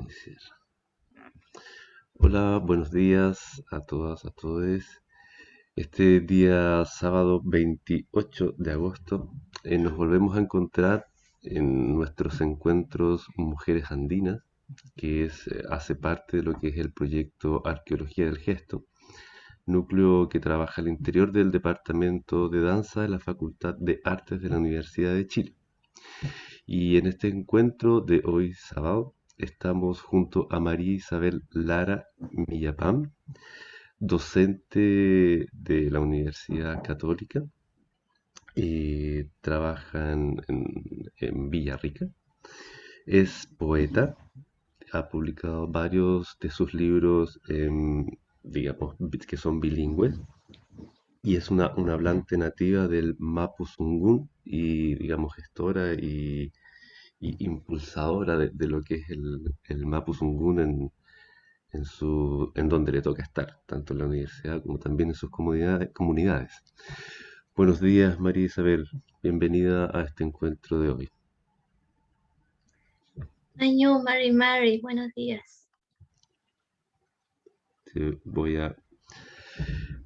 Iniciar. Hola, buenos días a todas, a todos. Este día sábado 28 de agosto nos volvemos a encontrar en nuestros encuentros Mujeres Andinas, que hace parte de lo que es el proyecto Arqueología del Gesto, núcleo que trabaja al interior del Departamento de Danza de la Facultad de Artes de la Universidad de Chile. Y en este encuentro de hoy sábado estamos junto a María Isabel Lara Millapam, docente de la Universidad Católica, y trabaja en Villarrica. Es poeta, ha publicado varios de sus libros, digamos, que son bilingües, y es una hablante nativa del Mapuzungún y, digamos, gestora y impulsadora de lo que es el Mapuzungún en donde le toca estar, tanto en la universidad como también en sus comunidades. Buenos días, María Isabel. Bienvenida a este encuentro de hoy. Año, Mary, buenos días. Te voy a...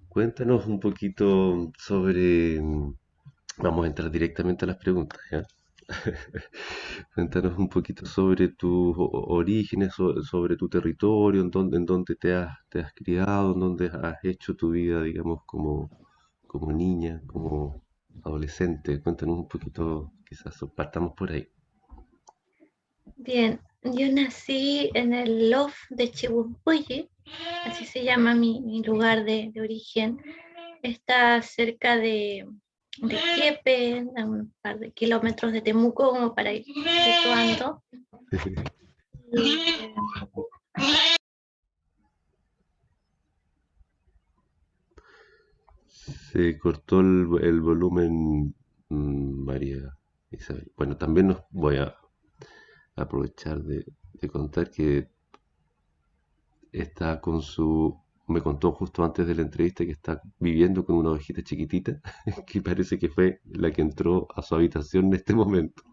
Cuéntanos un poquito sobre... Vamos a entrar directamente a las preguntas, ¿ya? Cuéntanos un poquito sobre tus orígenes, sobre tu territorio, en dónde te has criado, en dónde has hecho tu vida, digamos, como niña, como adolescente. Cuéntanos un poquito, quizás partamos por ahí. Bien, yo nací en el Lof de Chihuahua, así se llama mi lugar de origen. Está cerca de Quiepe, a un par de kilómetros de Temuco, como para ir situando. Y, Se cortó el volumen, María Isabel. Bueno, también nos voy a aprovechar de contar que está me contó justo antes de la entrevista que está viviendo con una ovejita chiquitita, que parece que fue la que entró a su habitación en este momento.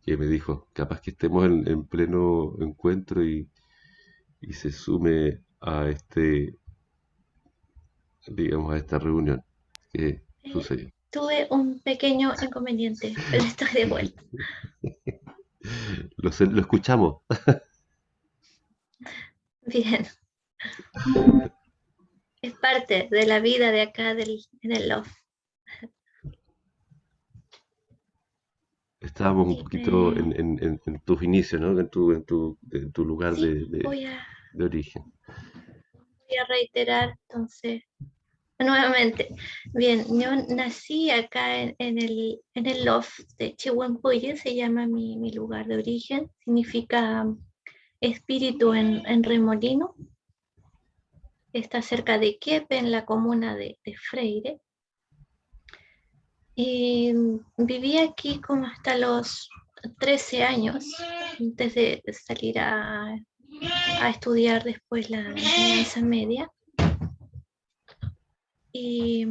Que me dijo, capaz que estemos en pleno encuentro y se sume a digamos, a esta reunión. ¿Qué sucedió? tuve un pequeño inconveniente, pero estoy de vuelta. Lo escuchamos. Bien, es parte de la vida de acá en el Lof. Estábamos un poquito Dime, en tus inicios, ¿no? En tu lugar sí, de, de origen. voy a reiterar entonces nuevamente. Bien, yo nací acá en el loft de Chihuahua, se llama mi lugar de origen, significa espíritu en remolino. Está cerca de Quiepe, en la comuna de Freire. Y viví aquí como hasta los 13 años, antes de salir a estudiar después la enseñanza media. Y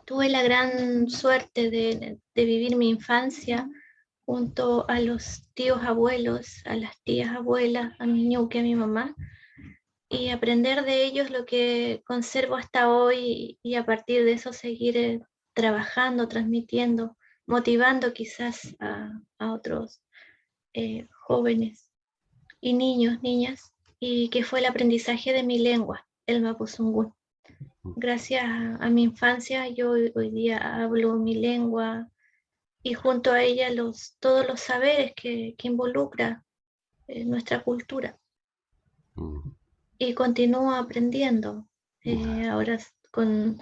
tuve la gran suerte de vivir mi infancia junto a los tíos abuelos, a las tías abuelas, a mi ñuque, a mi mamá, y aprender de ellos lo que conservo hasta hoy y a partir de eso seguir trabajando, transmitiendo, motivando quizás a otros jóvenes y niños, niñas, y que fue el aprendizaje de mi lengua, el mapuzungún. Gracias a mi infancia yo hoy día hablo mi lengua y junto a ella todos los saberes que involucra nuestra cultura. Mm. Y continúo aprendiendo. Ahora con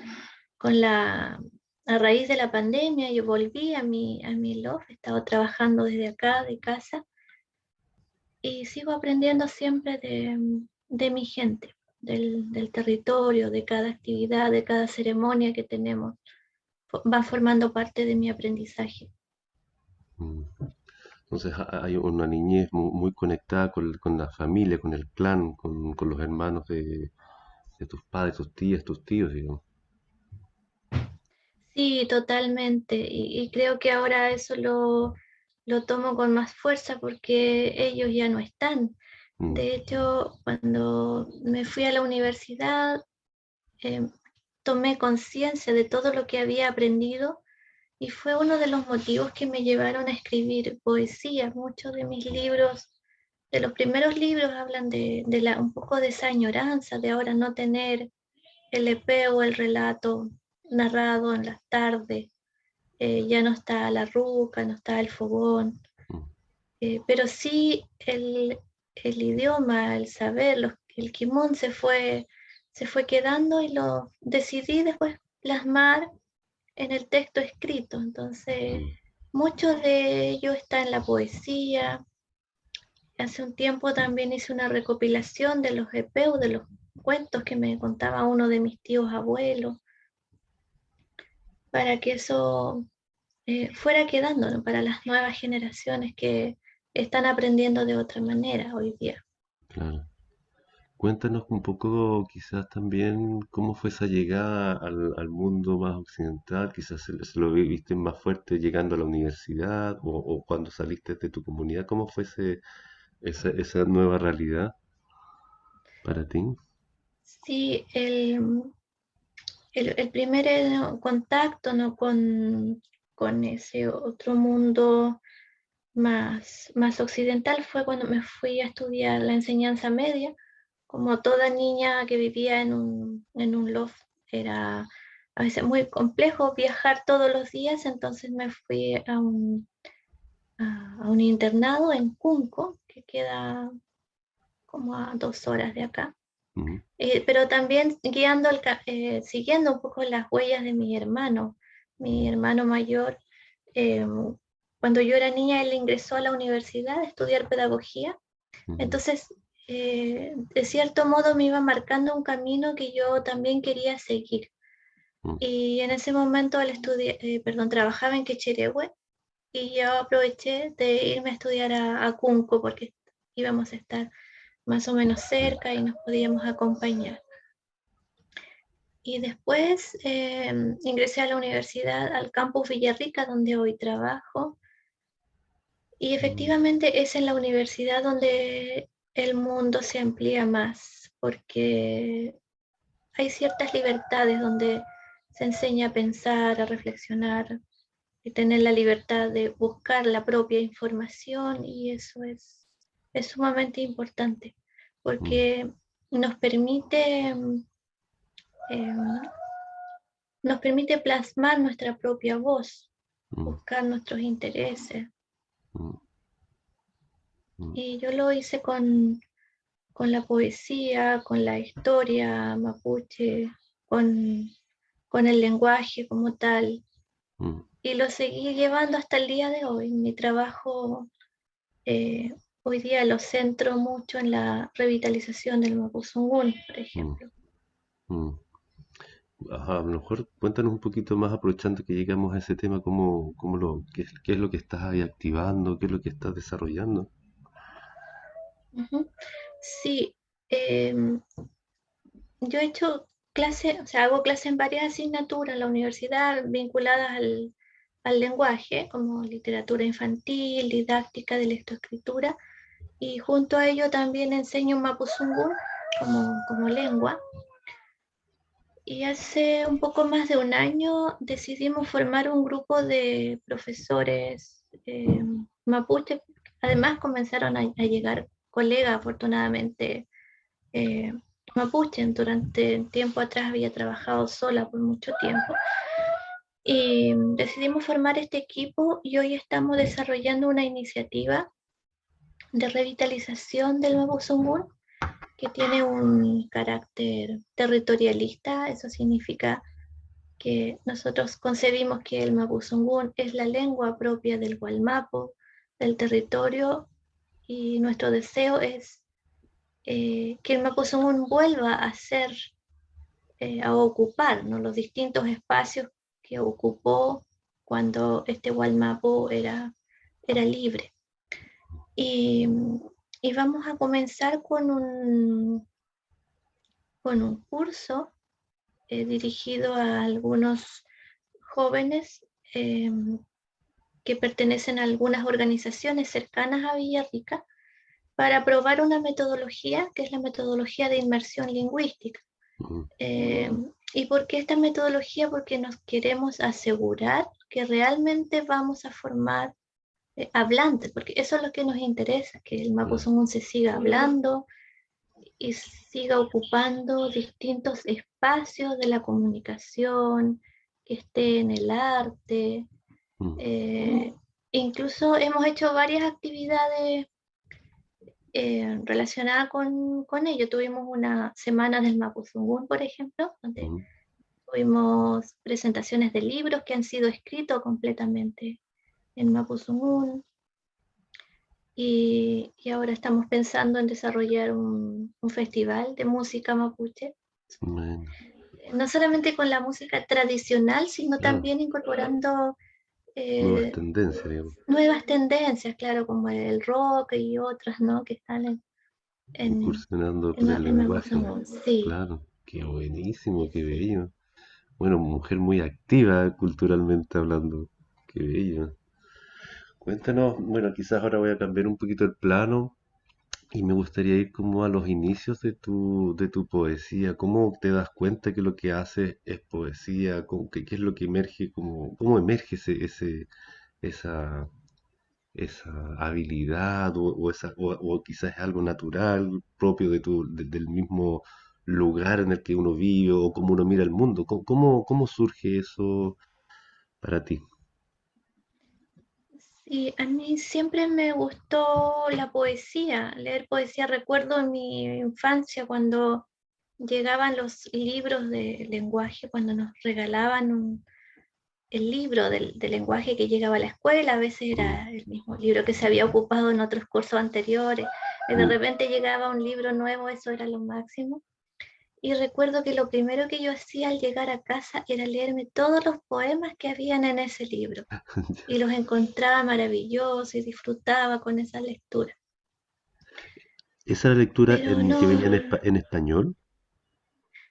a raíz de la pandemia yo volví a mi loft, he estado trabajando desde acá, de casa, y sigo aprendiendo siempre de mi gente, del territorio, de cada actividad, de cada ceremonia que tenemos. Va formando parte de mi aprendizaje. Mm. Entonces hay una niñez muy conectada con la familia, con el clan, con los hermanos de tus padres, tus tías, tus tíos, digamos. Sí, totalmente. Y creo que ahora eso lo tomo con más fuerza porque ellos ya no están. mm, De hecho, cuando me fui a la universidad, eh, tomé conciencia de todo lo que había aprendido y fue uno de los motivos que me llevaron a escribir poesía. Muchos de mis libros, de los primeros libros, hablan un poco de esa añoranza de ahora no tener el EP o el relato narrado en las tardes. Ya no está la ruca, no está el fogón, mm, pero sí el idioma, el saber, el kimón se fue quedando y lo decidí después plasmar en el texto escrito. Entonces, mm, mucho de ello está en la poesía. Hace un tiempo también hice una recopilación de los EP o de los cuentos que me contaba uno de mis tíos abuelos, para que eso fuera quedando, ¿no? Para las nuevas generaciones que están aprendiendo de otra manera hoy día. claro. Cuéntanos un poco, quizás también, cómo fue esa llegada al mundo más occidental, quizás se lo viste más fuerte llegando a la universidad o cuando saliste de tu comunidad, ¿cómo fue esa nueva realidad para ti? Sí, el primer contacto, ¿no? Con ese otro mundo más occidental fue cuando me fui a estudiar la enseñanza media. Como toda niña que vivía en un loft, era a veces muy complejo viajar todos los días, entonces me fui a un internado en Cunco, que queda como a 2 horas de acá. Ujú, Pero también siguiendo un poco las huellas de mi hermano mayor. eh, Cuando yo era niña, él ingresó a la universidad a estudiar pedagogía, ujú, entonces de cierto modo me iba marcando un camino que yo también quería seguir. ujú, Y en ese momento perdón, trabajaba en Quechirehue y yo aproveché de irme a estudiar a Cunco porque íbamos a estar más o menos cerca y nos podíamos acompañar. Y después ingresé a la universidad, al campus Villarrica, donde hoy trabajo. Y ujú, efectivamente es en la universidad donde el mundo se amplía más, porque hay ciertas libertades donde se enseña a pensar, a reflexionar y tener la libertad de buscar la propia información, y eso es sumamente importante ujú, porque nos permite, eh, nos permite plasmar nuestra propia voz, ujú, buscar nuestros intereses. ujú, ujú, Y yo lo hice con la poesía, con la historia mapuche, con, con el lenguaje como tal, ujú, y lo seguí llevando hasta el día de hoy. Mi trabajo eh, hoy día lo centro mucho en la revitalización del Mapuzungún, por ujú, ejemplo. ujú. Ajá, a lo mejor cuéntanos un poquito más, aprovechando que llegamos a ese tema, qué es lo que estás ahí activando, qué es lo que estás desarrollando. Ujú. Sí, eh, yo he hecho clase, o sea, hago clase en varias asignaturas en la universidad vinculadas al lenguaje, como literatura infantil, didáctica de lectoescritura, y junto a ello también enseño mapuzungún como lengua. Y hace un poco más de un año decidimos formar un grupo de profesores mapuche. Además comenzaron a llegar colegas, afortunadamente, eh, mapuche. Durante tiempo atrás había trabajado sola por mucho tiempo. Y decidimos formar este equipo y hoy estamos desarrollando una iniciativa de revitalización del Mapuzungún que tiene un carácter territorialista. Eso significa que nosotros concebimos que el mapuzungún es la lengua propia del Gualmapo, del territorio, y nuestro deseo es que el mapuzungún vuelva a ser, a ocupar, ¿no?, los distintos espacios que ocupó cuando este Gualmapo era libre. Y, y vamos a comenzar con un curso dirigido a algunos jóvenes, eh, que pertenecen a algunas organizaciones cercanas a Villarrica para probar una metodología que es la metodología de inmersión lingüística. ujú, ¿Y por qué esta metodología? Porque nos queremos asegurar que realmente vamos a formar hablantes, porque eso es lo que nos interesa, que el ya, mapuzungún se siga hablando y siga ocupando distintos espacios de la comunicación, que esté en el arte. mm, Eh, Incluso hemos hecho varias actividades relacionadas con ello. Tuvimos una semana del Mapuzungún, por ejemplo, donde ujú. tuvimos presentaciones de libros que han sido escritos completamente en Mapuzungún. Y ahora estamos pensando en desarrollar un festival de música mapuche, Bueno, no solamente con la música tradicional, sino claro, también incorporando nuevas eh, tendencias, digamos, nuevas tendencias, claro, como el rock y otras, ¿no? Que están en, incursionando por el en lenguaje. Mapuzungún. Sí, Claro, qué buenísimo, qué sí. bello. Bueno, mujer muy activa culturalmente hablando, qué bello. Cuéntanos, bueno, quizás ahora voy a cambiar un poquito el plano y me gustaría ir como a los inicios de tu poesía. ¿Cómo te das cuenta que lo que haces es poesía? ¿Qué es lo que emerge? ¿Cómo emerge esa, esa habilidad o quizás es algo natural propio del mismo lugar en el que uno vive o cómo uno mira el mundo? ¿Cómo surge eso para ti? Sí, a mí siempre me gustó la poesía, leer poesía. Recuerdo en mi infancia cuando llegaban los libros de lenguaje, cuando nos regalaban el libro del lenguaje que llegaba a la escuela, a veces Mm, era el mismo libro que se había ocupado en otros cursos anteriores, y de mm. repente llegaba un libro nuevo, eso era lo máximo. Y recuerdo que lo primero que yo hacía al llegar a casa era leerme todos los poemas que habían en ese libro y los encontraba maravillosos y disfrutaba con esa lectura. ¿Esa era la lectura Pero que no, venía en español?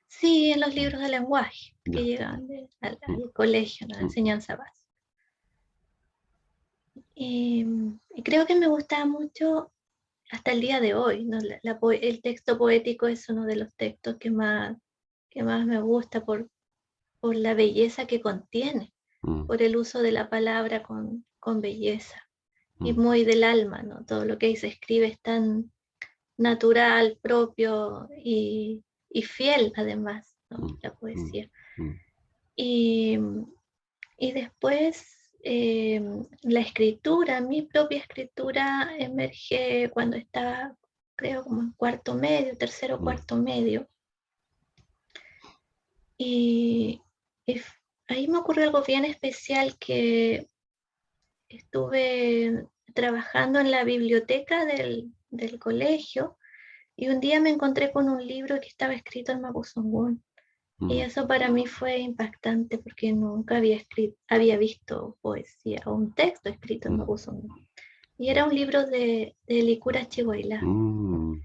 sí, en los Mm, libros de lenguaje que ya. llegaban Mm, al colegio, ¿no? La mm, enseñanza básica. Y creo que me gustaba mucho hasta el día de hoy, ¿no? El texto poético es uno de los textos que más me gusta por la belleza que contiene, mm, por el uso de la palabra con belleza y mm, muy del alma, ¿no? Todo lo que ahí se escribe es tan natural, propio y fiel además, ¿no? mm, La mm, poesía. mm, Y, y después la escritura, mi propia escritura emerge cuando estaba, creo, como en cuarto medio, tercero, mm, cuarto medio. Y, y ahí me ocurrió algo bien especial que estuve trabajando en la biblioteca del colegio y un día me encontré con un libro que estaba escrito en Mapuzungún. Y mm, eso para mí fue impactante porque nunca había visto poesía o un texto escrito en mm, Mapuzungún. Y era un libro de Licura Chihuahua. mm,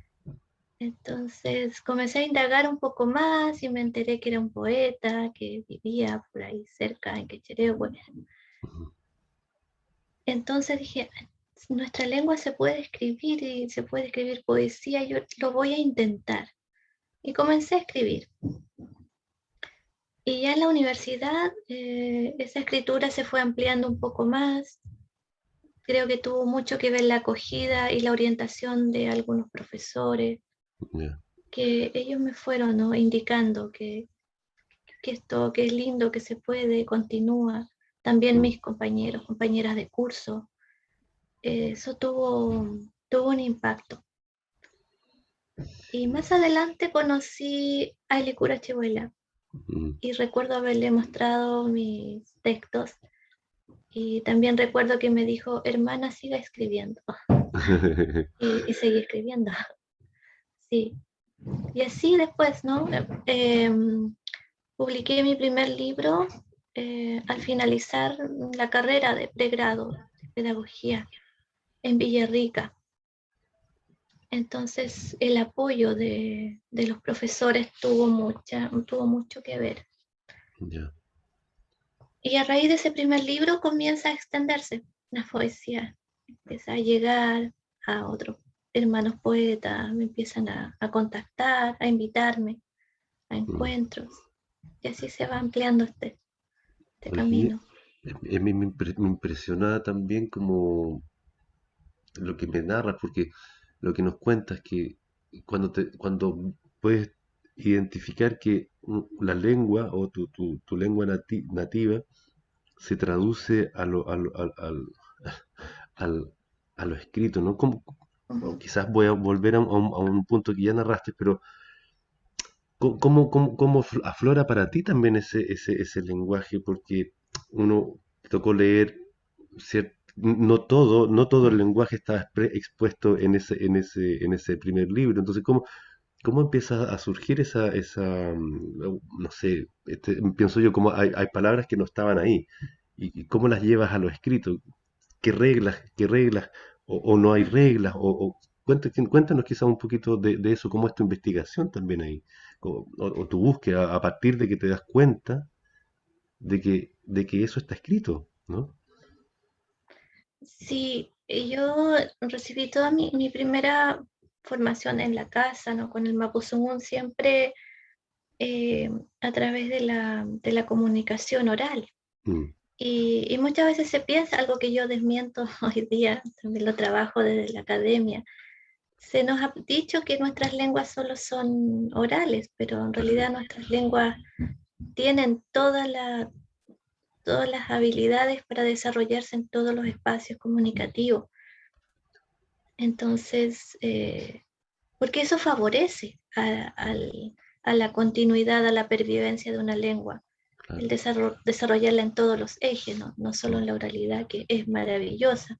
Entonces comencé a indagar un poco más y me enteré que era un poeta que vivía por ahí cerca en Quecherehue. mm, Entonces dije, nuestra lengua se puede escribir y se puede escribir poesía, yo lo voy a intentar. Y comencé a escribir. Y ya en la universidad esa escritura se fue ampliando un poco más. Creo que tuvo mucho que ver la acogida y la orientación de algunos profesores, ya, que ellos me fueron, ¿no? Indicando que esto, que es lindo, que se puede, continúa. También mm, mis compañeros, compañeras de curso. Eso tuvo un impacto. Y más adelante conocí a Elicura Chihuela mm. y recuerdo haberle mostrado mis textos y también recuerdo que me dijo, hermana, siga escribiendo. Y seguí escribiendo, sí. Y así después, ¿no? Publiqué mi primer libro al finalizar la carrera de pregrado de pedagogía en Villarrica. Entonces el apoyo de los profesores tuvo mucho que ver. Ya, Y a raíz de ese primer libro comienza a extenderse. la poesía empieza a llegar a otros hermanos poetas, me empiezan a contactar, a invitarme a Mm. encuentros, y así se va ampliando este Oye, camino. a mí me impresionaba también como lo que me narras, porque lo que nos cuentas que cuando puedes identificar que la lengua o tu lengua nativa se traduce al- a lo escrito, ¿no? O Ujú. quizás voy a volver a un punto que ya narraste, pero ¿cómo aflora para ti también ese lenguaje? Porque uno tocó leer, no todo el lenguaje está expuesto en ese primer libro. Entonces, ¿cómo empieza a surgir no sé, pienso yo, como hay palabras que no estaban ahí, y cómo las llevas a lo escrito? ¿Qué reglas, o no hay reglas? Cuéntanos quizás un poquito de eso, cómo es tu investigación también ahí, o tu búsqueda a partir de que te das cuenta de que eso está escrito, ¿no? Sí, yo recibí toda mi primera formación en la casa, ¿no? Con el Mapuzungún siempre eh, a través de la comunicación oral. Mm, Y muchas veces se piensa, algo que yo desmiento hoy día, también lo trabajo desde la academia, se nos ha dicho que nuestras lenguas solo son orales, pero en realidad perfecto. nuestras lenguas tienen todas las habilidades para desarrollarse en todos los espacios comunicativos. Entonces, porque eso favorece a la continuidad, a la pervivencia de una lengua, el Claro. desarrollarla en todos los ejes, no solo Mm, en la oralidad, que es maravillosa,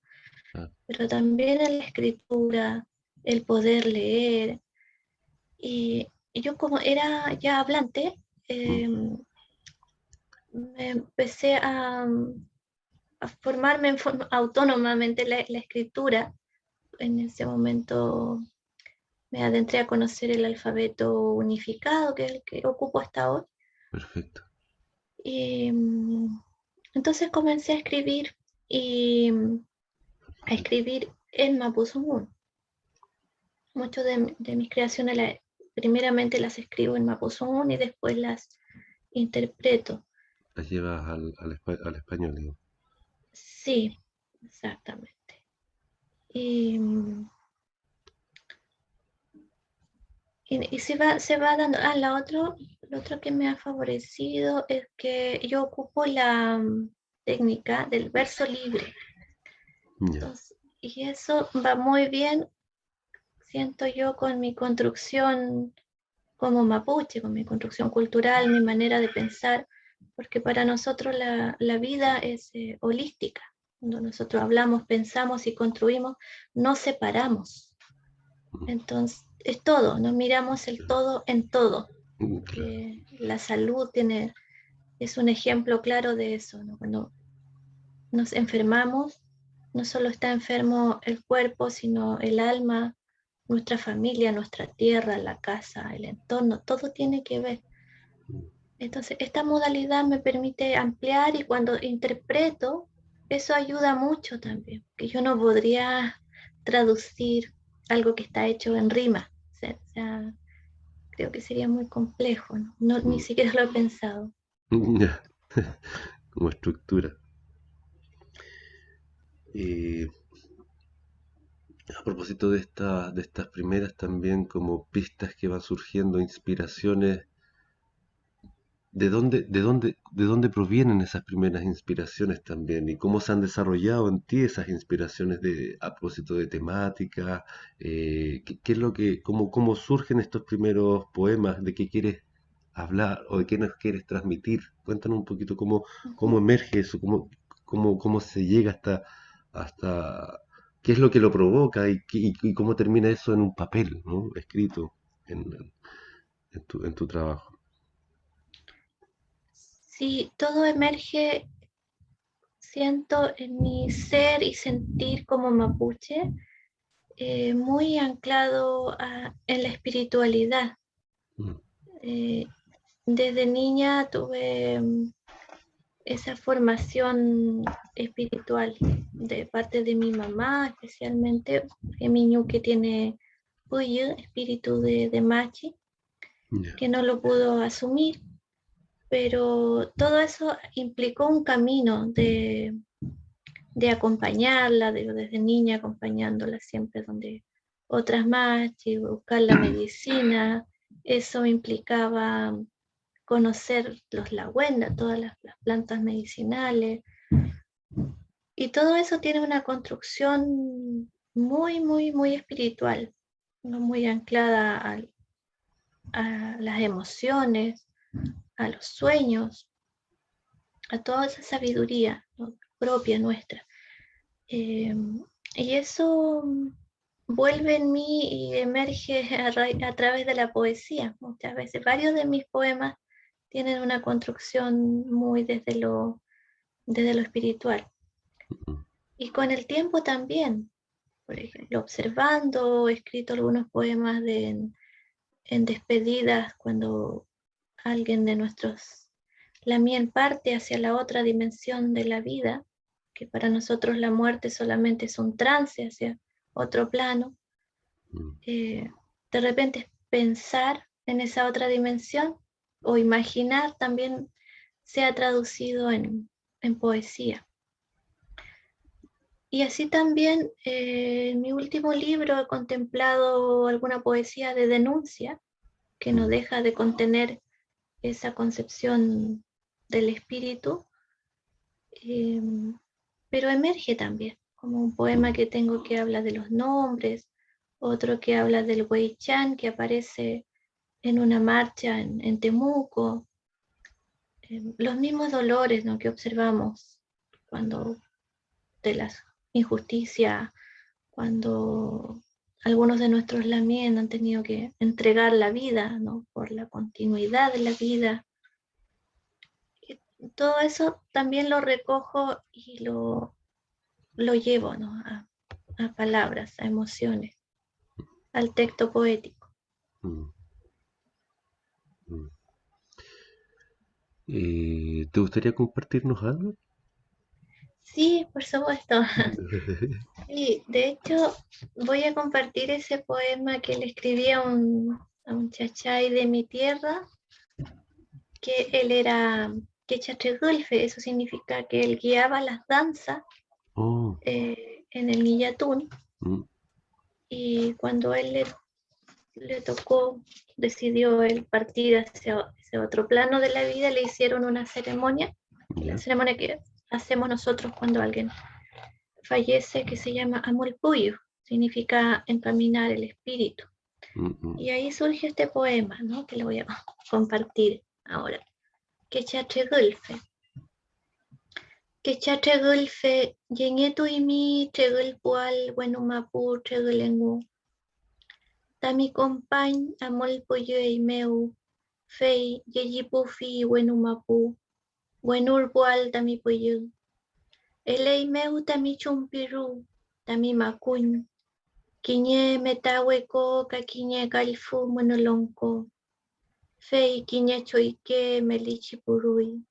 claro. pero también en la escritura, el poder leer. Y yo como era ya hablante, Mm, me empecé a formarme en forma, autónomamente la escritura. En ese momento me adentré a conocer el alfabeto unificado, que es el que ocupo hasta ahora. perfecto. Y entonces comencé y a escribir en Mapuzungún. Muchas de mis creaciones, primeramente las escribo en Mapuzungún y después las interpreto. Las llevas al español, digo. Sí, exactamente. Y, y se va dando. Lo otro que me ha favorecido es que yo ocupo la técnica del verso libre. Ya. Entonces, y eso va muy bien, siento yo, con mi construcción como mapuche, con mi construcción cultural, mi manera de pensar, porque para nosotros la vida es holística. Cuando nosotros hablamos, pensamos y construimos, no separamos. Mm, Entonces, es todo, nos miramos el todo en todo. claro. La salud es un ejemplo claro de eso, ¿no? Cuando nos enfermamos, no solo está enfermo el cuerpo, sino el alma, nuestra familia, nuestra tierra, la casa, el entorno, todo tiene que ver. Entonces, esta modalidad me permite ampliar y cuando interpreto, eso ayuda mucho también, que yo no podría traducir algo que está hecho en rima. O sea, creo que sería muy complejo, ¿no? Ni Mm, siquiera lo he pensado. ya. Como estructura. Y a propósito de estas primeras también como pistas que van surgiendo, inspiraciones, ¿de dónde provienen esas primeras inspiraciones también? ¿Y cómo se han desarrollado en ti esas inspiraciones a propósito de temática? ¿Qué es cómo surgen estos primeros poemas? ¿De qué quieres hablar o de qué nos quieres transmitir? Cuéntanos un poquito cómo Ujú. emerge eso, cómo se llega hasta qué es lo que lo provoca, y cómo termina eso en un papel, ¿no? Escrito en tu trabajo. Sí, todo emerge, siento, en mi ser y sentir como mapuche, muy anclado en la espiritualidad. Mm, Eh, Desde niña tuve esa formación espiritual de parte de mi mamá, especialmente, que mi ñuque tiene Puyo, espíritu de Machi, Ya. que no lo pudo asumir, pero todo eso implicó un camino de acompañarla, desde niña acompañándola siempre donde otras Machi, buscar la medicina, eso implicaba conocer los lagüendas, todas las plantas medicinales, y todo eso tiene una construcción muy, muy, muy espiritual, ¿no? Muy anclada a las emociones, a los sueños, a toda esa sabiduría, ¿no? Propia nuestra. Y eso vuelve en mí y emerge a través de la poesía. Muchas veces varios de mis poemas tienen una construcción muy desde lo espiritual. Mm, Y con el tiempo también, por ejemplo, observando, he escrito algunos poemas en despedidas cuando alguien de nuestros Lamien parte hacia la otra dimensión de la vida, que para nosotros la muerte solamente es un trance hacia otro plano. mm, De repente pensar en esa otra dimensión o imaginar también se ha traducido en poesía. Y así también en mi último libro he contemplado alguna poesía de denuncia que no mm, deja de contener esa concepción del espíritu, eh, pero emerge también, como un poema mm, que tengo que habla de los nombres, otro que habla del Wei Chan que aparece en una marcha en Temuco, los mismos dolores, ¿no?, que observamos cuando de las injusticias, cuando algunos de nuestros lamien han tenido que entregar la vida, ¿no?, por la continuidad de la vida. Y todo eso también lo recojo y lo llevo, ¿no?, a palabras, a emociones, al texto poético. mm, mm. ¿Te gustaría compartirnos algo? Sí, por supuesto. Sí, de hecho, voy a compartir ese poema que le escribí a un chachay de mi tierra, que él era quechachegulfe, eso significa que él guiaba las danzas Oh, en el Niyatún, mm, y cuando él le tocó, decidió él partir hacia ese otro plano de la vida, le hicieron una ceremonia, la ya. ceremonia que hacemos nosotros cuando alguien fallece, que se llama Amulpuyo, significa encaminar el espíritu. Mm, mm, Y ahí surge este poema, ¿no?, que lo voy a compartir ahora. Quechachegulfe. Quechachegulfe, yengetu imi chegulpual, buenumapu chegulengu. Tami compañ amolpoyo meu, fei yeyipufi buenumapu, buenurpual tami poyo. Elei meu tami chumpiru, tami macuñ. Kiñe metaweko kakiñe galfu monolonco. Fei kiñe choike melichipurui.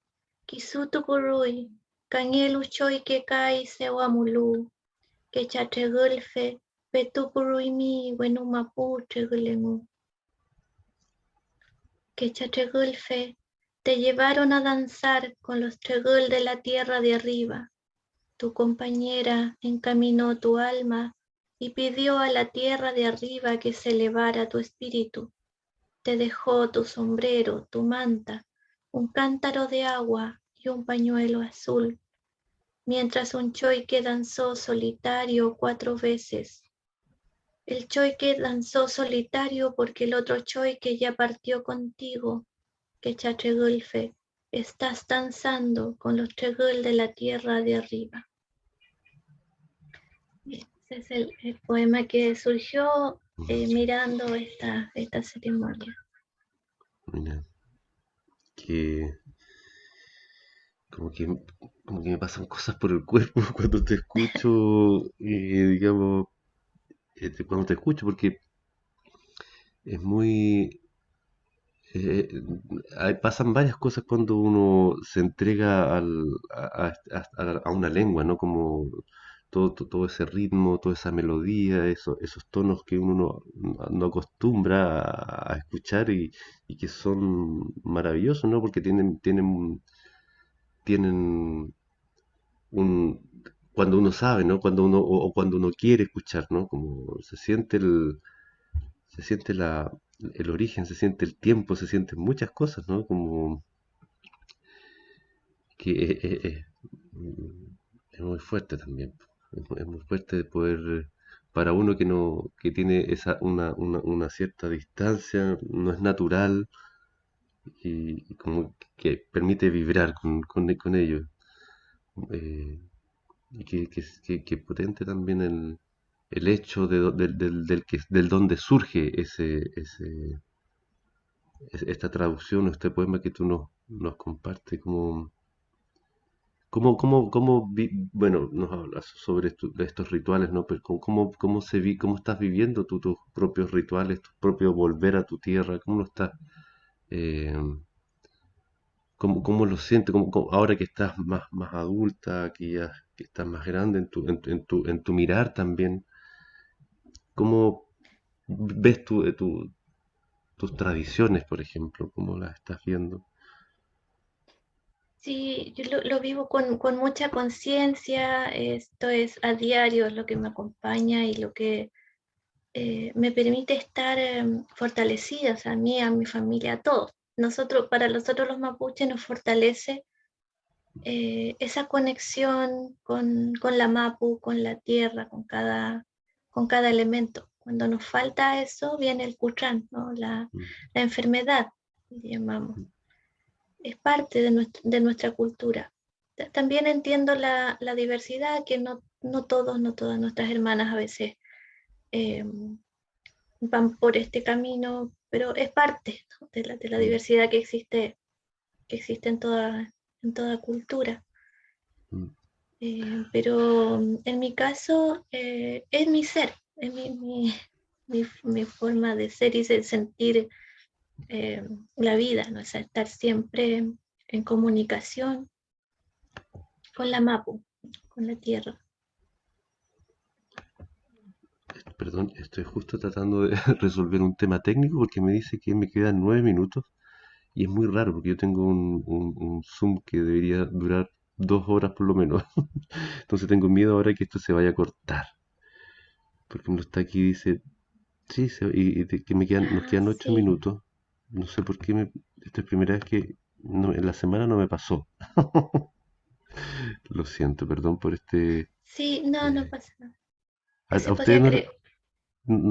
Kisutukurui. Kangelu choike kai sewamulu. Quechachegulfe. Petupuruimi wenumapu chegulemu. Quechachegulfe. Te llevaron a danzar con los chegul de la tierra de arriba. Tu compañera encaminó tu alma y pidió a la tierra de arriba que se elevara tu espíritu. Te dejó tu sombrero, tu manta, un cántaro de agua y un pañuelo azul, mientras un choique danzó solitario 4 veces. El choique danzó solitario porque el otro choique ya partió contigo, que Chachegulfe, estás danzando con los chegul de la tierra de arriba. Ese es el poema que surgió mm. mirando esta ceremonia. Mira, que como que, como que me pasan cosas por el cuerpo cuando te escucho, digamos, cuando te escucho, porque es muy, eh, pasan varias cosas cuando uno se entrega a una lengua, ¿no? Como todo ese ritmo, toda esa melodía, esos tonos que uno no acostumbra a escuchar y que son maravillosos, ¿no? Porque tienen un, cuando uno sabe, ¿no? O cuando uno quiere escuchar, ¿no? Como se siente el origen, se siente el tiempo, se sienten muchas cosas, ¿no? Como que es muy fuerte también. Es muy fuerte de poder, para uno que no, que tiene una cierta distancia, no es natural y como que permite vibrar con ello. Eh, y que potente también el hecho del donde surge esta traducción o este poema que tú nos compartes, bueno, nos hablas sobre de estos rituales, ¿no? Pero cómo estás viviendo tú tus propios rituales, tu propio volver a tu tierra, cómo lo estás, eh, cómo lo sientes, ahora que estás más adulta, que estás más grande en tu mirar también, cómo ves tus tradiciones, por ejemplo, cómo las estás viendo. Sí, yo lo vivo con mucha conciencia, esto es a diario, es lo que me acompaña y lo que me permite estar fortalecidas a mí, a mi familia, a todos. Para nosotros los mapuches nos fortalece esa conexión con la mapu, con la tierra, con cada elemento. Cuando nos falta eso, viene el cutrán, ¿no? Mm, La enfermedad, llamamos. Es parte de nuestra cultura. También entiendo la diversidad, que no todas nuestras hermanas a veces eh, van por este camino, pero es parte, ¿no? De la mm, diversidad que existe en toda cultura. mm. Pero en mi caso es mi ser, es mi forma de ser y de sentir eh, la vida, ¿no? Es estar siempre en comunicación con la Mapu, con la tierra. Perdón, estoy justo tratando de resolver un tema técnico porque me dice que me quedan 9 minutos y es muy raro porque yo tengo un Zoom que debería durar 2 horas por lo menos. Entonces tengo miedo ahora que esto se vaya a cortar. Porque me lo está aquí, dice, sí, que nos Ah, quedan ocho sí. minutos. No sé por qué esta es la primera vez que en la semana no me pasó. Lo siento, perdón por este... Sí, no, no eh, pasa nada. a Se ustedes podría no, creer.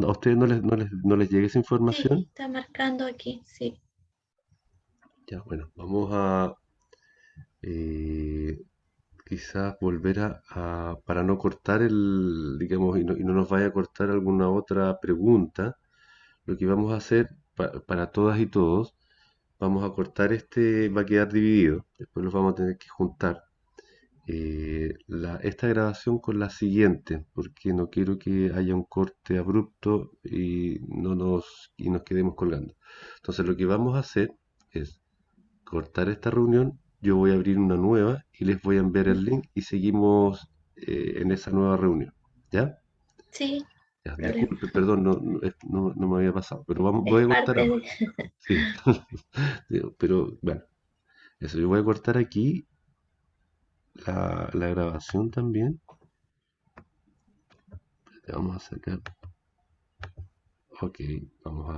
a ustedes no les llega esa Sí, información. está marcando aquí, sí. Ya, bueno, vamos a eh, quizás volver para no cortar digamos, y no nos vaya a cortar alguna otra pregunta. Lo que vamos a hacer para todas y todos, vamos a cortar va a quedar dividido, después los vamos a tener que juntar. Esta grabación con la siguiente, porque no quiero que haya un corte abrupto y nos quedemos colgando. Entonces lo que vamos a hacer es cortar esta reunión, yo voy a abrir una nueva y les voy a enviar el link y seguimos en esa nueva reunión. ¿Ya? Sí, Ya, problema. disculpe, perdón, no me había pasado, pero voy Es a cortar parte ahora. de... Sí, digo, pero bueno, eso, yo voy a cortar aquí la grabación también. Le vamos a sacar, ok, vamos a